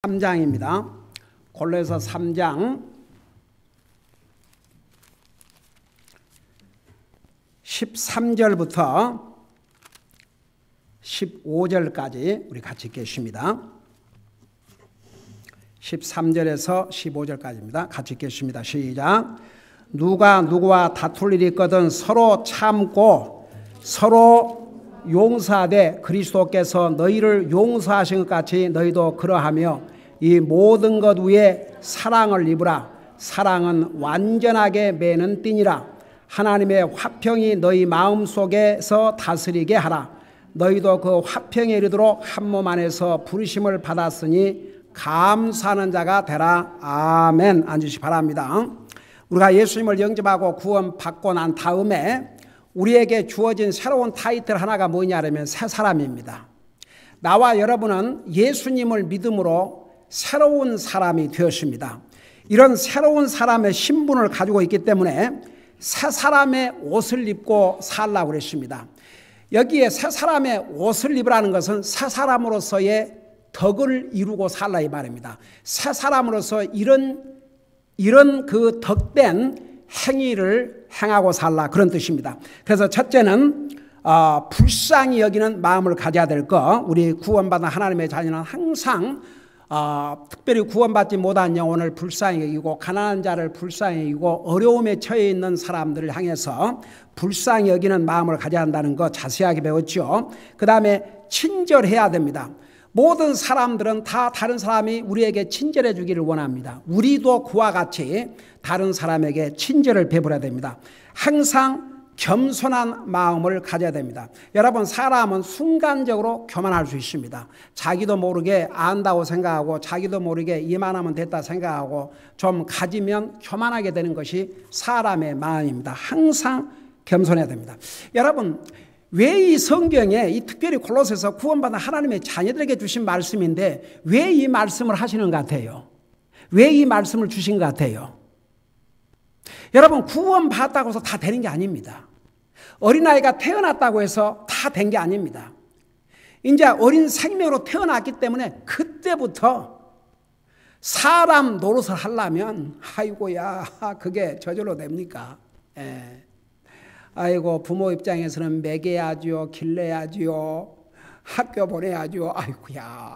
3장입니다. 골로새 3장 13절부터 15절까지 우리 같이 읽겠습니다. 13절에서 15절까지입니다. 같이 읽겠습니다. 시작. 누가 누구와 다툴 일이 있거든 서로 참고 서로 용서하되 그리스도께서 너희를 용서하신 것 같이 너희도 그러하며 이 모든 것 위에 사랑을 입으라. 사랑은 완전하게 매는 띠니라. 하나님의 화평이 너희 마음속에서 다스리게 하라. 너희도 그 화평에 이르도록 한 몸 안에서 부르심을 받았으니 감사하는 자가 되라. 아멘. 앉으시 바랍니다. 우리가 예수님을 영접하고 구원받고 난 다음에 우리에게 주어진 새로운 타이틀 하나가 뭐냐면 새 사람입니다. 나와 여러분은 예수님을 믿음으로 새로운 사람이 되었습니다. 이런 새로운 사람의 신분을 가지고 있기 때문에 새 사람의 옷을 입고 살라고 그랬습니다. 여기에 새 사람의 옷을 입으라는 것은 새 사람으로서의 덕을 이루고 살라 이 말입니다. 새 사람으로서 이런 그 덕된 행위를 행하고 살라 그런 뜻입니다. 그래서 첫째는 불쌍히 여기는 마음을 가져야 될 것. 우리 구원받은 하나님의 자녀는 항상 특별히 구원받지 못한 영혼을 불쌍히 여기고 가난한 자를 불쌍히 여기고 어려움에 처해 있는 사람들을 향해서 불쌍히 여기는 마음을 가져야 한다는 거 자세하게 배웠죠. 그 다음에 친절해야 됩니다. 모든 사람들은 다 다른 사람이 우리에게 친절해 주기를 원합니다. 우리도 그와 같이 다른 사람에게 친절을 베풀어야 됩니다. 항상 겸손한 마음을 가져야 됩니다. 여러분, 사람은 순간적으로 교만할 수 있습니다. 자기도 모르게 안다고 생각하고 자기도 모르게 이만하면 됐다 생각하고 좀 가지면 교만하게 되는 것이 사람의 마음입니다. 항상 겸손해야 됩니다. 여러분, 왜 이 성경에 이 특별히 골로새서 구원받은 하나님의 자녀들에게 주신 말씀인데 왜 이 말씀을 하시는 것 같아요? 왜 이 말씀을 주신 것 같아요? 여러분, 구원받았다고 해서 다 되는 게 아닙니다. 어린아이가 태어났다고 해서 다 된 게 아닙니다. 이제 어린 생명으로 태어났기 때문에 그때부터 사람 노릇을 하려면 아이고야 그게 저절로 됩니까? 아이고 부모 입장에서는 먹여야지요, 길러야지요, 학교 보내야지요.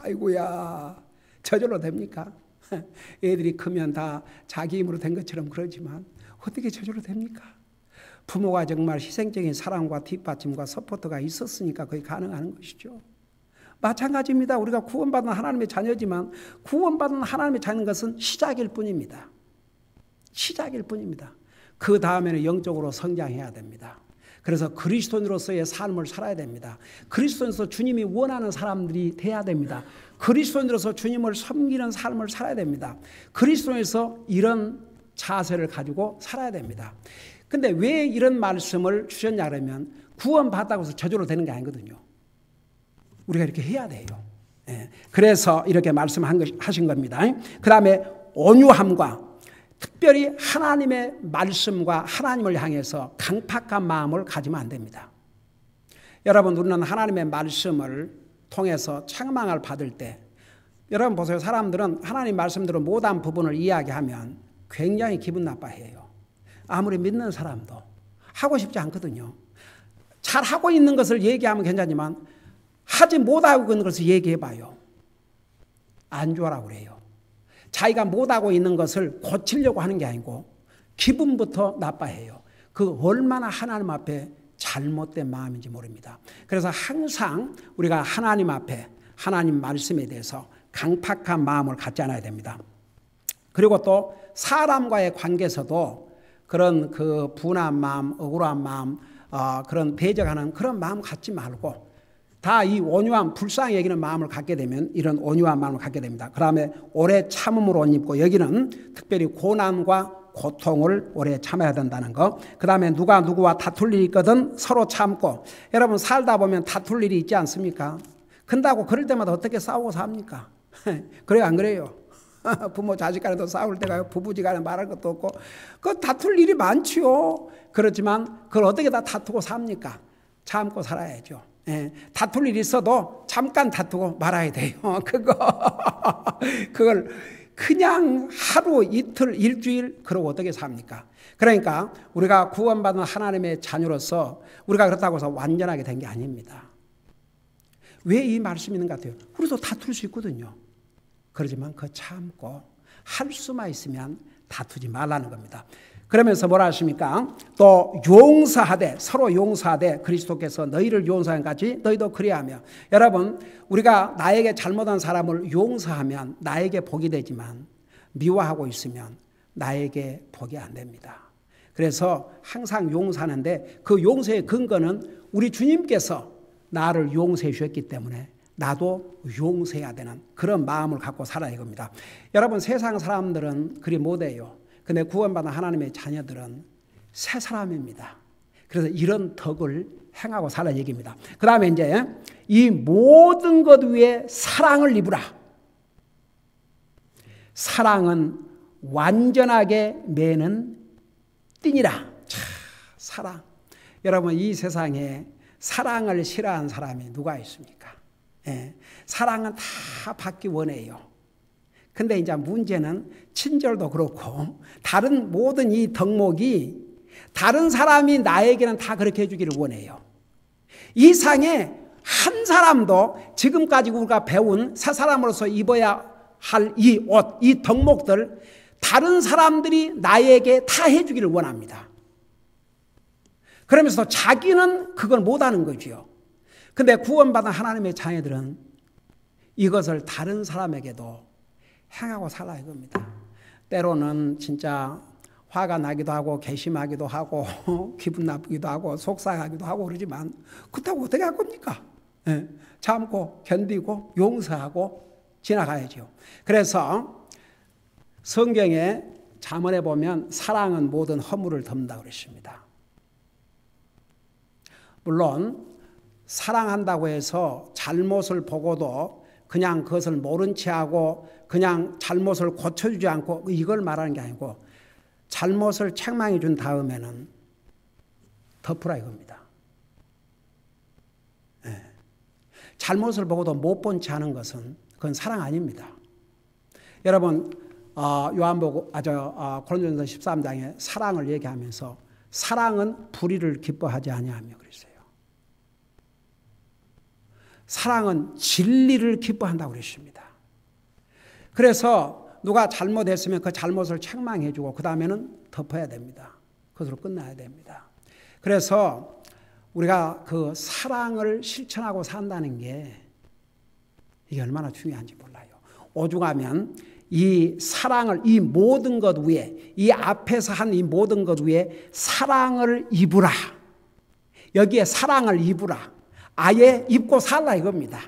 아이고야 저절로 됩니까? 애들이 크면 다 자기 힘으로 된 것처럼 그러지만 어떻게 저절로 됩니까? 부모가 정말 희생적인 사랑과 뒷받침과 서포트가 있었으니까 그게 가능한 것이죠. 마찬가지입니다. 우리가 구원받은 하나님의 자녀지만 구원받은 하나님의 자녀인 것은 시작일 뿐입니다. 시작일 뿐입니다. 그 다음에는 영적으로 성장해야 됩니다. 그래서 그리스도인으로서의 삶을 살아야 됩니다. 그리스도인으로서 주님이 원하는 사람들이 돼야 됩니다. 그리스도인으로서 주님을 섬기는 삶을 살아야 됩니다. 그리스도인에서 이런 자세를 가지고 살아야 됩니다. 근데 왜 이런 말씀을 주셨냐 그러면 구원받았다고 해서 저절로 되는 게 아니거든요. 우리가 이렇게 해야 돼요. 그래서 이렇게 말씀하신 겁니다. 그 다음에 온유함과 특별히 하나님의 말씀과 하나님을 향해서 강팍한 마음을 가지면 안 됩니다. 여러분, 우리는 하나님의 말씀을 통해서 책망을 받을 때 여러분 보세요. 사람들은 하나님 말씀대로 못한 부분을 이야기하면 굉장히 기분 나빠해요. 아무리 믿는 사람도 하고 싶지 않거든요. 잘하고 있는 것을 얘기하면 괜찮지만 하지 못하고 있는 것을 얘기해봐요. 안 좋아라고 그래요. 자기가 못하고 있는 것을 고치려고 하는 게 아니고 기분부터 나빠해요. 그 얼마나 하나님 앞에 잘못된 마음인지 모릅니다. 그래서 항상 우리가 하나님 앞에 하나님 말씀에 대해서 강팍한 마음을 갖지 않아야 됩니다. 그리고 또 사람과의 관계에서도 그런 그 분한 마음, 억울한 마음, 그런 배척하는 그런 마음 갖지 말고 다 이 온유한 불쌍히 여기는 마음을 갖게 되면 이런 온유한 마음을 갖게 됩니다. 그 다음에 오래 참음으로 옷 입고 여기는 특별히 고난과 고통을 오래 참아야 된다는 거. 그 다음에 누가 누구와 다툴 일이 있거든 서로 참고. 여러분 살다 보면 다툴 일이 있지 않습니까? 근다고 그럴 때마다 어떻게 싸우고 삽니까? 그래요 안 그래요? 부모 자식 간에도 싸울 때가 부부지간에 말할 것도 없고 그 다툴 일이 많지요. 그렇지만 그걸 어떻게 다 다투고 삽니까? 참고 살아야죠. 다툴 일 있어도 잠깐 다투고 말아야 돼요. 그걸 그냥 하루, 이틀, 일주일 그러고 어떻게 삽니까? 그러니까 우리가 구원받은 하나님의 자녀로서 우리가 그렇다고 해서 완전하게 된 게 아닙니다. 왜 이 말씀이 있는 것 같아요? 우리도 다툴 수 있거든요. 그러지만 그 참고 할 수만 있으면 다투지 말라는 겁니다. 그러면서 뭐라 하십니까? 또 용서하되, 서로 용서하되 그리스도께서 너희를 용서한 같이 너희도 그리하며. 여러분, 우리가 나에게 잘못한 사람을 용서하면 나에게 복이 되지만 미워하고 있으면 나에게 복이 안 됩니다. 그래서 항상 용서하는데 그 용서의 근거는 우리 주님께서 나를 용서해 주셨기 때문에 나도 용서해야 되는 그런 마음을 갖고 살아야 이겁니다. 여러분, 세상 사람들은 그리 못해요. 근데 구원받은 하나님의 자녀들은 새 사람입니다. 그래서 이런 덕을 행하고 살아 얘기입니다. 그 다음에 이제 이 모든 것 위에 사랑을 입으라. 사랑은 완전하게 매는 띠니라. 자, 사랑. 여러분, 이 세상에 사랑을 싫어하는 사람이 누가 있습니까? 사랑은 다 받기 원해요. 근데 이제 문제는 친절도 그렇고 다른 모든 이 덕목이 다른 사람이 나에게는 다 그렇게 해주기를 원해요. 이 상에 한 사람도 지금까지 우리가 배운 새 사람으로서 입어야 할 이 옷, 이 덕목들 다른 사람들이 나에게 다 해주기를 원합니다. 그러면서 자기는 그걸 못하는 거지요. 근데 구원받은 하나님의 자녀들은 이것을 다른 사람에게도 행하고 살아야 겁니다. 때로는 진짜 화가 나기도 하고 괘씸하기도 하고 기분 나쁘기도 하고 속상하기도 하고 그러지만 그렇다고 어떻게 할 겁니까? 참고 견디고 용서하고 지나가야죠. 그래서 성경에 잠언에 보면 사랑은 모든 허물을 덮는다고 그랬습니다. 물론 사랑한다고 해서 잘못을 보고도 그냥 그것을 모른 체하고 그냥 잘못을 고쳐주지 않고 이걸 말하는 게 아니고 잘못을 책망해 준 다음에는 덮으라 이겁니다. 잘못을 보고도 못 본 채 하는 것은 그건 사랑 아닙니다. 여러분, 고린도전서 13장에 사랑을 얘기하면서 사랑은 불의를 기뻐하지 아니하며 그랬어요. 사랑은 진리를 기뻐한다고 그랬습니다. 그래서 누가 잘못했으면 그 잘못을 책망해 주고 그 다음에는 덮어야 됩니다. 그것으로 끝나야 됩니다. 그래서 우리가 그 사랑을 실천하고 산다는 게 이게 얼마나 중요한지 몰라요. 오죽하면 이 사랑을 이 모든 것 위에 이 앞에서 한 이 모든 것 위에 사랑을 입으라. 여기에 사랑을 입으라. 아예 입고 살라 이겁니다.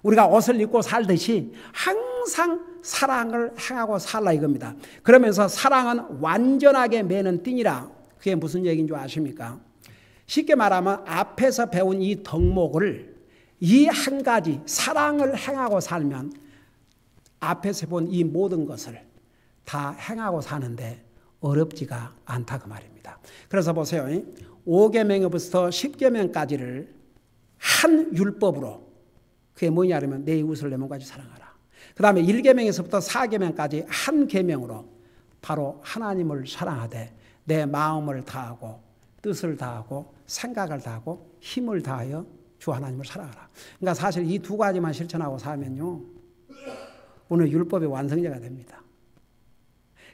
우리가 옷을 입고 살듯이 항상 사랑을 행하고 살라 이겁니다. 그러면서 사랑은 완전하게 매는 띠니라. 그게 무슨 얘기인 줄 아십니까? 쉽게 말하면 앞에서 배운 이 덕목을 이 한 가지 사랑을 행하고 살면 앞에서 본 이 모든 것을 다 행하고 사는데 어렵지가 않다고 말입니다. 그래서 보세요. 5계명부터 10계명까지를 한 율법으로 그게 뭐냐면 내 이웃을 내 몸같이 사랑하라. 그 다음에 1계명에서부터 4계명까지 한 계명으로 바로 하나님을 사랑하되 내 마음을 다하고 뜻을 다하고 생각을 다하고 힘을 다하여 주 하나님을 사랑하라. 그러니까 사실 이 두 가지만 실천하고 살면요 오늘 율법의 완성자가 됩니다.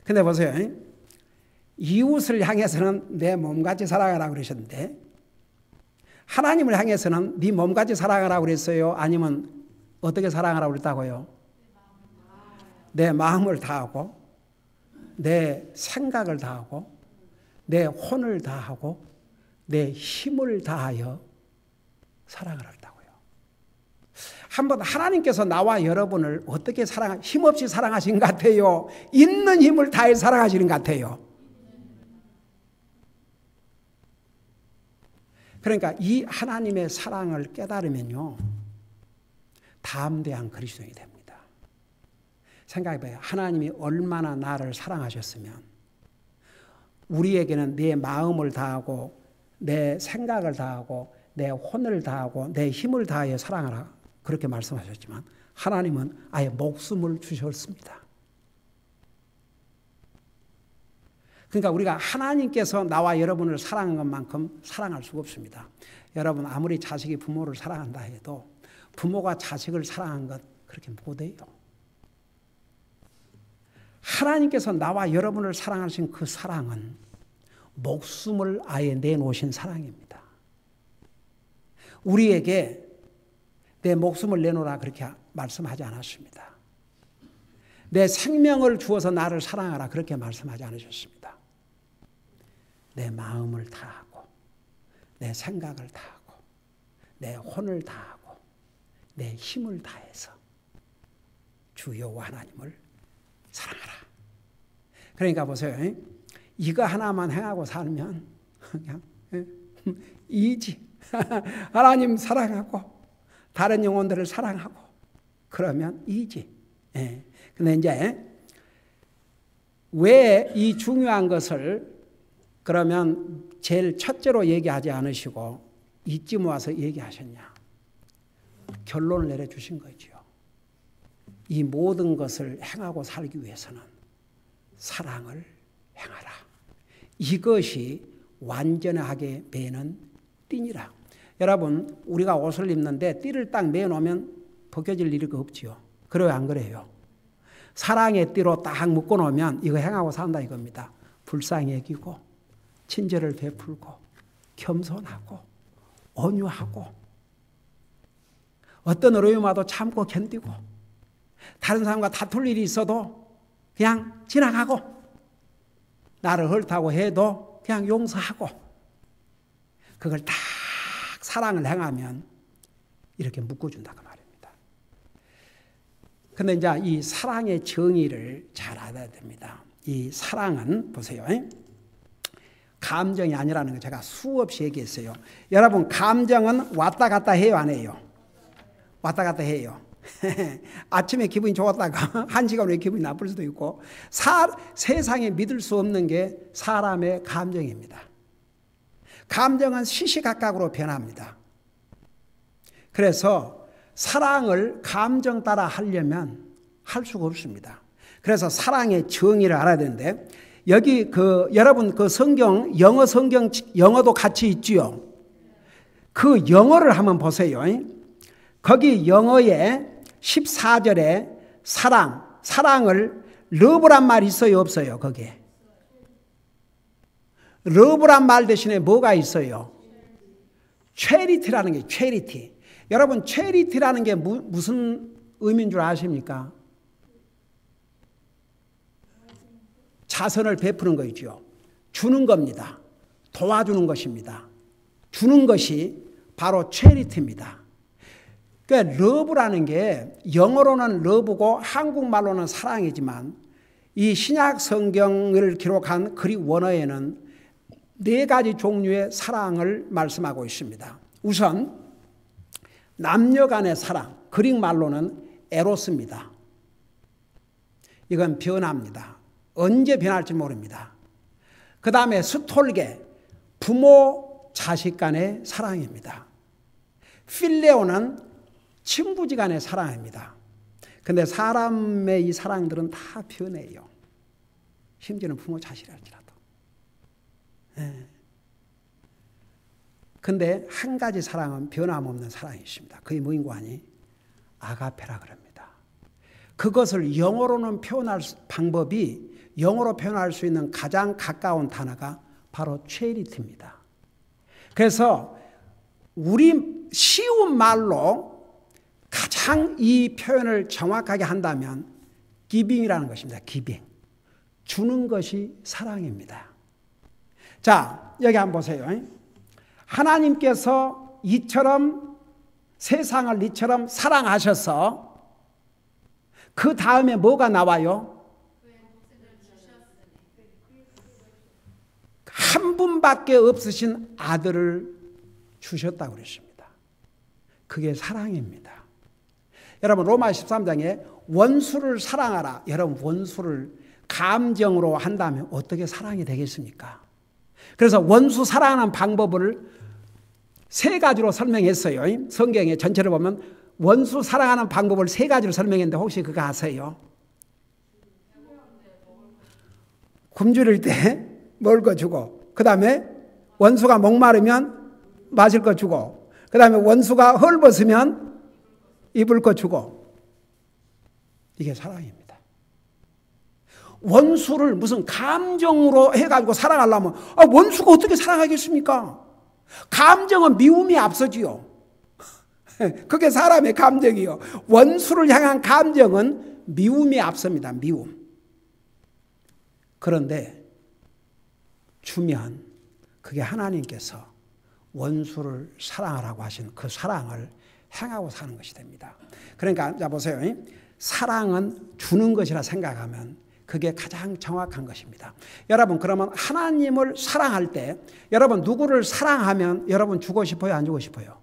근데 보세요. 이웃을 향해서는 내 몸같이 사랑하라 그러셨는데 하나님을 향해서는 네 몸같이 사랑하라고 그랬어요? 아니면 어떻게 사랑하라고 그랬다고요? 내 마음을 다하고 내 생각을 다하고 내 혼을 다하고 내 힘을 다하여 사랑을 했다고요. 한번 하나님께서 나와 여러분을 어떻게 힘없이 사랑하신 것 같아요? 있는 힘을 다해 사랑하시는 것 같아요. 그러니까 이 하나님의 사랑을 깨달으면요 담대한 그리스도인이 됩니다. 생각해봐요. 하나님이 얼마나 나를 사랑하셨으면 우리에게는 내 마음을 다하고 내 생각을 다하고 내 혼을 다하고 내 힘을 다하여 사랑하라 그렇게 말씀하셨지만 하나님은 아예 목숨을 주셨습니다. 그러니까 우리가 하나님께서 나와 여러분을 사랑한 것만큼 사랑할 수가 없습니다. 여러분 아무리 자식이 부모를 사랑한다 해도 부모가 자식을 사랑한 것 그렇게 못해요. 하나님께서 나와 여러분을 사랑하신 그 사랑은 목숨을 아예 내놓으신 사랑입니다. 우리에게 내 목숨을 내놓으라 그렇게 말씀하지 않았습니다. 내 생명을 주어서 나를 사랑하라 그렇게 말씀하지 않으셨습니다. 내 마음을 다하고 내 생각을 다하고 내 혼을 다하고 내 힘을 다해서 주 여호와 하나님을 사랑하라. 그러니까 보세요. 이거 하나만 행하고 살면 그냥 이지. 하나님 사랑하고 다른 영혼들을 사랑하고 그러면 이지. 근데 이제 왜 이 중요한 것을 그러면 제일 첫째로 얘기하지 않으시고 이쯤 와서 얘기하셨냐? 결론을 내려주신 거죠. 이 모든 것을 행하고 살기 위해서는 사랑을 행하라. 이것이 완전하게 매는 띠니라. 여러분 우리가 옷을 입는데 띠를 딱 매놓으면 벗겨질 일이 없지요. 그래요 안 그래요? 사랑의 띠로 딱 묶어놓으면 이거 행하고 산다 이겁니다. 불쌍히 여기고 친절을 베풀고 겸손하고 온유하고 어떤 어려움이 와도 참고 견디고 다른 사람과 다툴 일이 있어도 그냥 지나가고 나를 헐타고 해도 그냥 용서하고 그걸 딱 사랑을 행하면 이렇게 묶어준다고 말입니다. 그런데 이제 이 사랑의 정의를 잘 알아야 됩니다. 이 사랑은 보세요. 감정이 아니라는 거 제가 수없이 얘기했어요. 여러분 감정은 왔다 갔다 해요 안 해요? 왔다 갔다 해요. 아침에 기분이 좋았다가 한 시간 후에 기분이 나쁠 수도 있고 세상에 믿을 수 없는 게 사람의 감정입니다. 감정은 시시각각으로 변합니다. 그래서 사랑을 감정 따라 하려면 할 수가 없습니다. 그래서 사랑의 정의를 알아야 되는데 여기 여러분 성경 영어도 같이 있지요. 그 영어를 한번 보세요. 거기 영어에 14절에 사랑을 러브란 말이 있어요 없어요 거기에? 러브란 말 대신에 뭐가 있어요? 체리티라는 게 체리티. 여러분 체리티라는 게 무슨 의미인 줄 아십니까? 자선을 베푸는 거죠. 주는 겁니다. 도와주는 것입니다. 주는 것이 바로 체리티입니다. 그러니까 러브라는 게 영어로는 러브고 한국말로는 사랑이지만 이 신약 성경을 기록한 그릭 원어에는 4가지 종류의 사랑을 말씀하고 있습니다. 우선 남녀 간의 사랑, 그릭 말로는 에로스입니다. 이건 변합니다. 언제 변할지 모릅니다. 그 다음에 스톨게, 부모 자식 간의 사랑입니다. 필레오는 친부지간의 사랑입니다. 근데 사람의 이 사랑들은 다 변해요. 심지어는 부모 자식이랄지라도. 근데 한 가지 사랑은 변함없는 사랑이 있습니다. 그게 뭐인고 하니? 아가페라 그럽니다. 그것을 영어로는 영어로 표현할 수 있는 가장 가까운 단어가 바로 체리티입니다. 그래서 우리 쉬운 말로 가장 이 표현을 정확하게 한다면 기빙이라는 것입니다. 기빙. 주는 것이 사랑입니다. 자, 여기 한번 보세요. 하나님께서 세상을 이처럼 사랑하셔서 그 다음에 뭐가 나와요? 한 분밖에 없으신 아들을 주셨다고 그랬습니다. 그게 사랑입니다. 여러분 로마 13장에 원수를 사랑하라. 여러분 원수를 감정으로 한다면 어떻게 사랑이 되겠습니까? 그래서 원수 사랑하는 방법을 세 가지로 설명했어요. 성경의 전체를 보면 원수 사랑하는 방법을 세 가지로 설명했는데 혹시 그거 아세요? 굶주릴 때 먹을 거 주고, 그 다음에 원수가 목마르면 마실 거 주고, 그 다음에 원수가 헐벗으면 입을 거 주고. 이게 사랑입니다. 원수를 무슨 감정으로 해가지고 사랑하려면 원수가 어떻게 사랑하겠습니까? 감정은 미움이 앞서지요. 그게 사람의 감정이요. 원수를 향한 감정은 미움이 앞섭니다. 미움. 그런데 주면 그게 하나님께서 원수를 사랑하라고 하신 그 사랑을 행하고 사는 것이 됩니다. 그러니까 자 보세요. 사랑은 주는 것이라 생각하면 그게 가장 정확한 것입니다. 여러분 그러면 하나님을 사랑할 때 여러분 누구를 사랑하면 여러분 주고 싶어요? 안 주고 싶어요?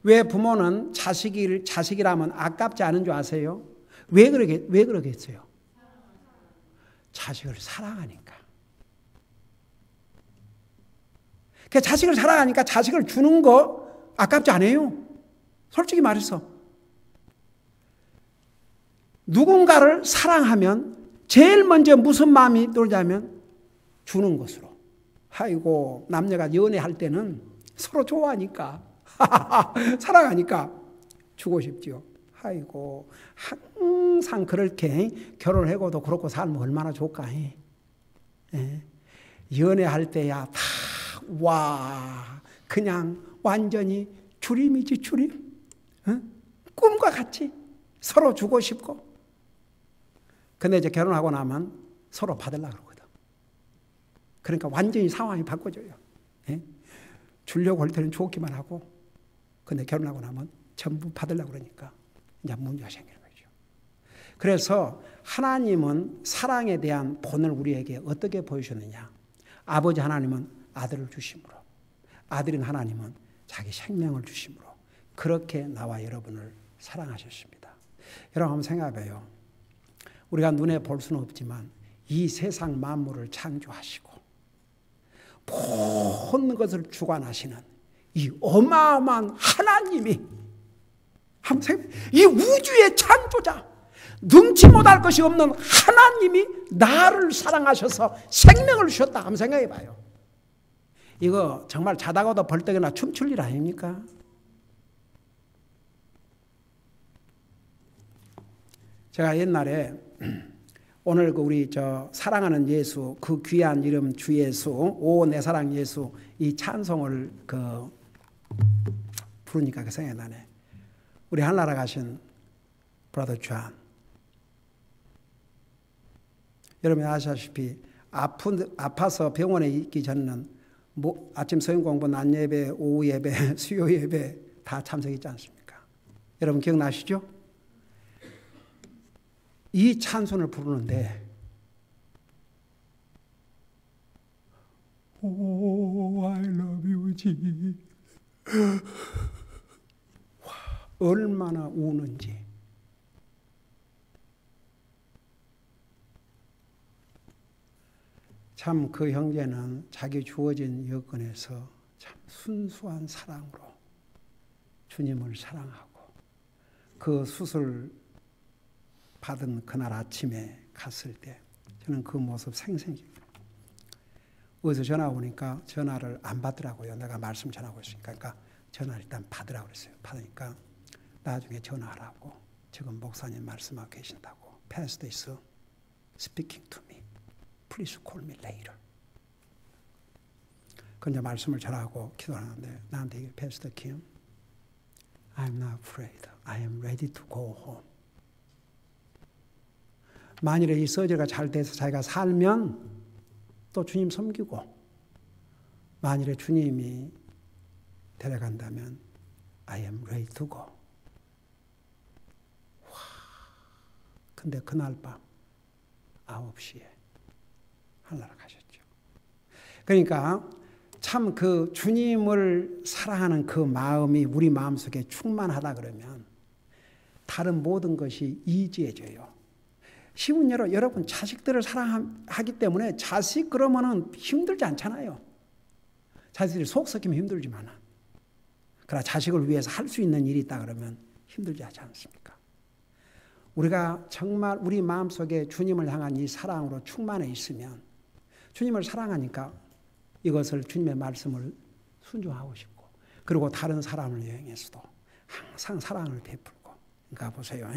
왜 부모는 자식이라면 아깝지 않은 줄 아세요? 왜 그러겠어요? 자식을 사랑하니까. 그 자식을 사랑하니까 자식을 주는 거 아깝지 않아요? 솔직히 말해서. 누군가를 사랑하면 제일 먼저 무슨 마음이 들자면 주는 것으로. 아이고 남녀가 연애할 때는 서로 좋아하니까 사랑하니까 주고 싶죠. 아이고 항상 그렇게 결혼하고도 그렇고 살면 얼마나 좋을까. 연애할 때야 다 와 그냥 완전히 주림이지 주림. 꿈과 같이 서로 주고 싶고. 근데 이제 결혼하고 나면 서로 받으려고 그러거든. 그러니까 완전히 상황이 바꿔져요. 주려고 할 때는 좋기만 하고 근데 결혼하고 나면 전부 받으려고 그러니까 이제 문제가 생기는 거죠. 그래서 하나님은 사랑에 대한 본을 우리에게 어떻게 보여주느냐. 아버지 하나님은 아들을 주심으로, 아들인 하나님은 자기 생명을 주심으로 그렇게 나와 여러분을 사랑하셨습니다. 여러분 한번 생각해봐요. 우리가 눈에 볼 수는 없지만 이 세상 만물을 창조하시고 모든 것을 주관하시는 이 어마어마한 하나님이 이 우주의 창조자 능치 못할 것이 없는 하나님이 나를 사랑하셔서 생명을 주셨다 한번 생각해 봐요. 이거 정말 자다가도 벌떡이나 춤출 일 아닙니까? 제가 옛날에 오늘 우리 사랑하는 예수 그 귀한 이름 주 예수 오 내 사랑 예수 이 찬송을 부르니까 그 생각이 나네. 우리 하늘나라 가신 브라더 존. 여러분이 아시다시피 아파서 병원에 있기 전에는 아침 성경 공부, 낮 예배, 오후 예배, 수요 예배 다 참석했지 않습니까? 여러분 기억나시죠? 이 찬송을 부르는데 Oh, I love you, Jesus. 얼마나 우는지. 참 그 형제는 자기 주어진 여건에서 참 순수한 사랑으로 주님을 사랑하고 그 수술 받은 그날 아침에 갔을 때 저는 그 모습 생생히 어디서 전화 오니까 전화를 안 받더라고요. 내가 말씀 전하고 있으니까. 그러니까 전화 일단 받으라고 그랬어요. 받으니까 나중에 전화하라고. 지금 목사님 말씀하고 계신다고. Pastor is speaking to me. Please call me later. 그런데 말씀을 전하고 기도하는데 나한테 Pastor Kim, I'm not afraid. I am ready to go home. 만일에 이 서저리가 잘 돼서 자기가 살면 또 주님 섬기고 만일에 주님이 데려간다면 I am ready to go. 와, 근데 그날 밤 9시에 하늘나라 가셨죠. 그러니까 참 그 주님을 사랑하는 그 마음이 우리 마음속에 충만하다 그러면 다른 모든 것이 이지해져요. 쉬운 예로 여러분 자식들을 사랑하기 때문에 자식 그러면은 힘들지 않잖아요. 자식들이 속 썩히면 힘들지만, 그러나 자식을 위해서 할 수 있는 일이 있다 그러면 힘들지 하지 않습니까? 우리가 정말 우리 마음속에 주님을 향한 이 사랑으로 충만해 있으면 주님을 사랑하니까 이것을 주님의 말씀을 순종하고 싶고, 그리고 다른 사람을 여행해서도 항상 사랑을 베풀고. 그러니까 보세요.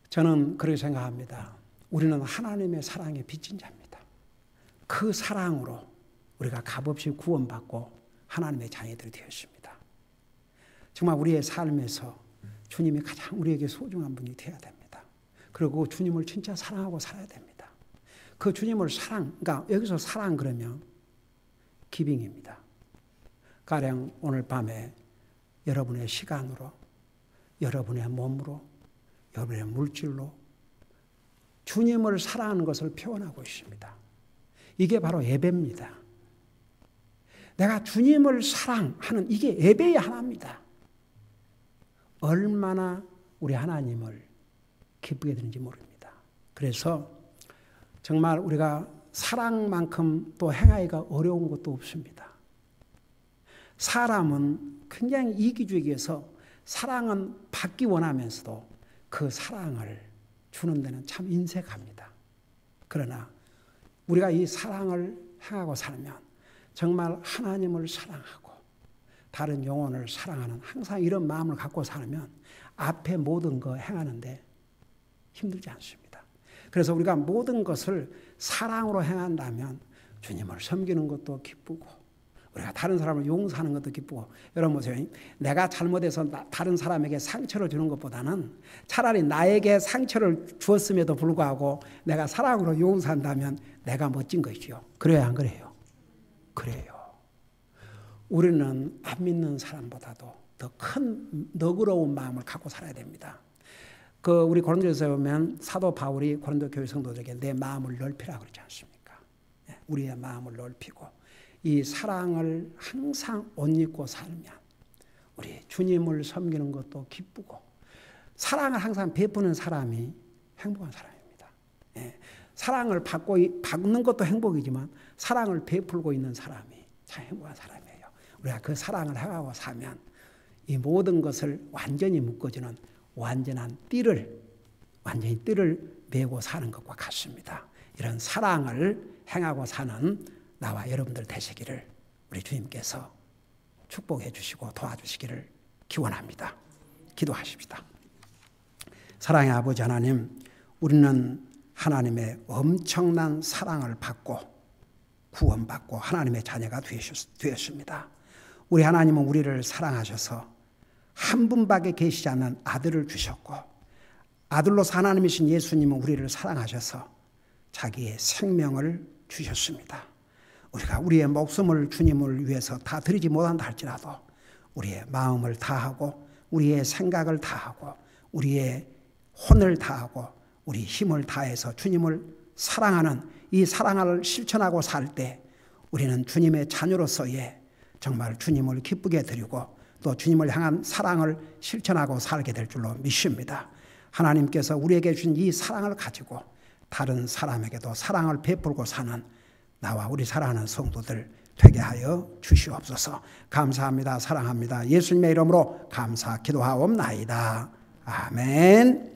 저는 그렇게 생각합니다. 우리는 하나님의 사랑에 빚진 자입니다. 그 사랑으로 우리가 값없이 구원받고 하나님의 자녀들이 되었습니다. 정말 우리의 삶에서 주님이 가장 우리에게 소중한 분이 되어야 됩니다. 그리고 주님을 진짜 사랑하고 살아야 됩니다. 그 주님을 그러니까 여기서 사랑 그러면 기빙입니다. 가령 오늘 밤에 여러분의 시간으로, 여러분의 몸으로, 여러분의 물질로 주님을 사랑하는 것을 표현하고 있습니다. 이게 바로 예배입니다. 내가 주님을 사랑하는 이게 예배의 하나입니다. 얼마나 우리 하나님을 기쁘게 되는지 모릅니다. 그래서 정말 우리가 사랑만큼 또 행하기가 어려운 것도 없습니다. 사람은 굉장히 이기주의에서 사랑은 받기 원하면서도 그 사랑을 주는 데는 참 인색합니다. 그러나 우리가 이 사랑을 행하고 살면 정말 하나님을 사랑하고 다른 영혼을 사랑하는 항상 이런 마음을 갖고 살면 앞에 모든 거 행하는데 힘들지 않습니다. 그래서 우리가 모든 것을 사랑으로 행한다면 주님을 섬기는 것도 기쁘고 우리가 다른 사람을 용서하는 것도 기쁘고. 여러분 보세요. 내가 잘못해서 다른 사람에게 상처를 주는 것보다는 차라리 나에게 상처를 주었음에도 불구하고 내가 사랑으로 용서한다면 내가 멋진 것이요. 그래야 안 그래요? 그래요. 우리는 안 믿는 사람보다도 더 큰 너그러운 마음을 갖고 살아야 됩니다. 우리 고린도에서 보면 사도 바울이 고린도 교회 성도들에게 내 마음을 넓히라 그러지 않습니까? 우리의 마음을 넓히고 이 사랑을 항상 옷 입고 살면 우리 주님을 섬기는 것도 기쁘고 사랑을 항상 베푸는 사람이 행복한 사람입니다. 사랑을 받는 것도 행복이지만 사랑을 베풀고 있는 사람이 참 행복한 사람이에요. 우리가 그 사랑을 행하고 사면 이 모든 것을 완전히 묶어주는 완전히 띠를 메고 사는 것과 같습니다. 이런 사랑을 행하고 사는 나와 여러분들 되시기를 우리 주님께서 축복해 주시고 도와주시기를 기원합니다. 기도하십시다. 사랑의 아버지 하나님, 우리는 하나님의 엄청난 사랑을 받고 구원받고 하나님의 자녀가 되었습니다. 우리 하나님은 우리를 사랑하셔서 한 분밖에 계시지 않는 아들을 주셨고 아들로서 하나님이신 예수님은 우리를 사랑하셔서 자기의 생명을 주셨습니다. 우리가 우리의 목숨을 주님을 위해서 다 드리지 못한다 할지라도 우리의 마음을 다하고 우리의 생각을 다하고 우리의 혼을 다하고 우리 힘을 다해서 주님을 사랑하는 이 사랑을 실천하고 살 때 우리는 주님의 자녀로서의 정말 주님을 기쁘게 드리고 또 주님을 향한 사랑을 실천하고 살게 될 줄로 믿습니다. 하나님께서 우리에게 주신 이 사랑을 가지고 다른 사람에게도 사랑을 베풀고 사는 나와 우리 사랑하는 성도들 되게 하여 주시옵소서. 감사합니다. 사랑합니다. 예수님의 이름으로 감사 기도하옵나이다. 아멘.